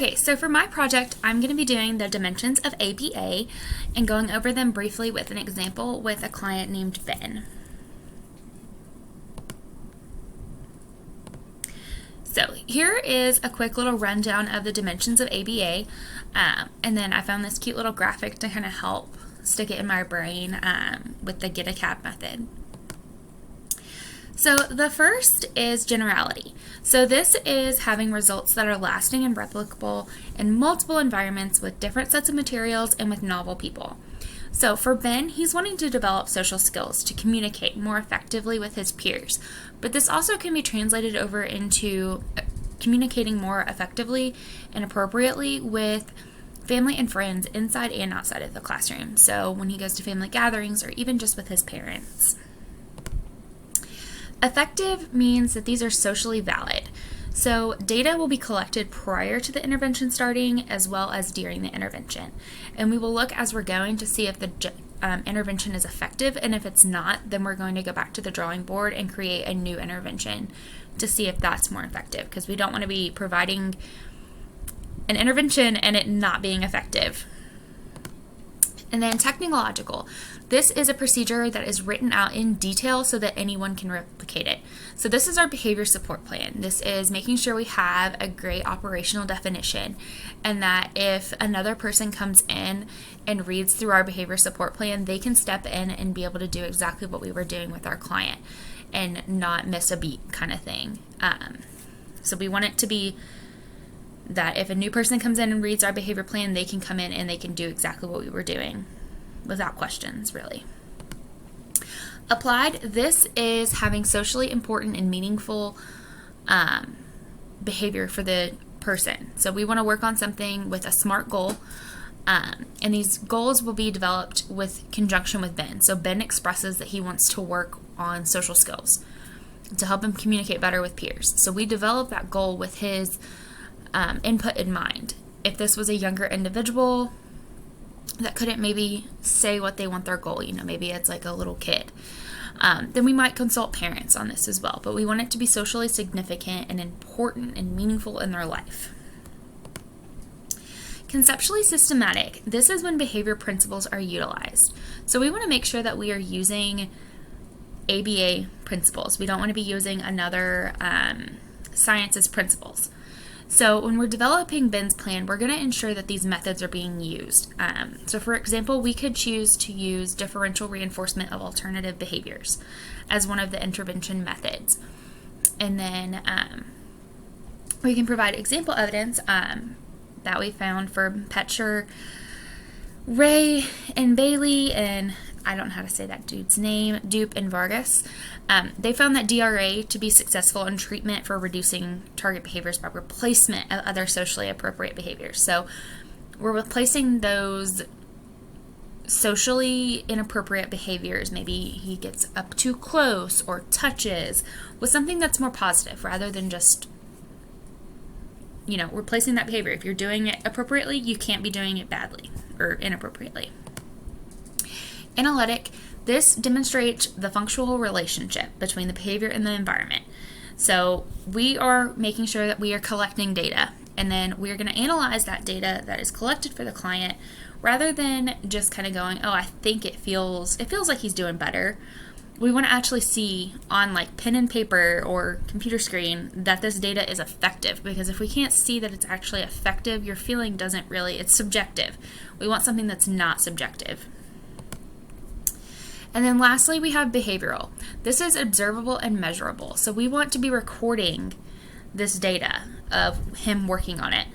Okay, so for my project, I'm going to be doing the dimensions of ABA and going over them briefly with an example with a client named Ben. So here is a quick little rundown of the dimensions of ABA, and then I found this cute little graphic to kind of help stick it in my brain with the Get a Cab method. So the first is generality. So this is having results that are lasting and replicable in multiple environments with different sets of materials and with novel people. So for Ben, he's wanting to develop social skills to communicate more effectively with his peers, but this also can be translated over into communicating more effectively and appropriately with family and friends inside and outside of the classroom. So when he goes to family gatherings or even just with his parents. Effective means that these are socially valid. So data will be collected prior to the intervention starting as well as during the intervention. And we will look as we're going to see if the intervention is effective, and if it's not, then we're going to go back to the drawing board and create a new intervention to see if that's more effective, because we don't want to be providing an intervention and it not being effective. And then technological. This is a procedure that is written out in detail so that anyone can replicate it. So this is our behavior support plan. This is making sure we have a great operational definition, and that if another person comes in and reads through our behavior support plan, they can step in and be able to do exactly what we were doing with our client and not miss a beat kind of thing. So we want it to be that if a new person comes in and reads our behavior plan, they can come in and they can do exactly what we were doing without questions, really. Applied, this is having socially important and meaningful behavior for the person. So we want to work on something with a SMART goal, and these goals will be developed with conjunction with Ben. So Ben expresses that he wants to work on social skills to help him communicate better with peers. So we develop that goal with his input in mind. If this was a younger individual that couldn't maybe say what they want their goal, maybe it's like a little kid, then we might consult parents on this as well. But we want it to be socially significant and important and meaningful in their life. Conceptually systematic. This is when behavior principles are utilized. So we want to make sure that we are using ABA principles. We don't want to be using another science's principles. So when we're developing Ben's plan, we're going to ensure that these methods are being used. So for example, we could choose to use differential reinforcement of alternative behaviors as one of the intervention methods. And then we can provide example evidence that we found for Petcher, Ray, and Bailey, and I don't know how to say that dude's name, Dupe and Vargas. They found that DRA to be successful in treatment for reducing target behaviors by replacement of other socially appropriate behaviors. So we're replacing those socially inappropriate behaviors, maybe he gets up too close or touches, with something that's more positive rather than just, replacing that behavior. If you're doing it appropriately, you can't be doing it badly or inappropriately. Analytic, this demonstrates the functional relationship between the behavior and the environment. So we are making sure that we are collecting data, and then we're going to analyze that data that is collected for the client rather than just kind of going, oh, I think it feels like he's doing better. We want to actually see on like pen and paper or computer screen that this data is effective, because if we can't see that it's actually effective, your feeling it's subjective. We want something that's not subjective. And then lastly, we have behavioral. This is observable and measurable. So we want to be recording this data of him working on it.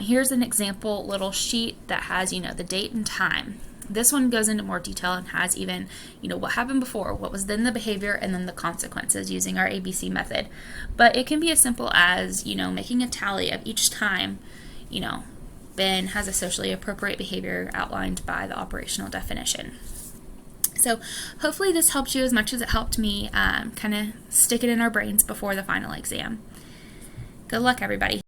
Here's an example little sheet that has, the date and time. This one goes into more detail and has even, what happened before, what was then the behavior, and then the consequences using our ABC method. But it can be as simple as, making a tally of each time, Ben has a socially appropriate behavior outlined by the operational definition. So hopefully this helped you as much as it helped me kind of stick it in our brains before the final exam. Good luck, everybody.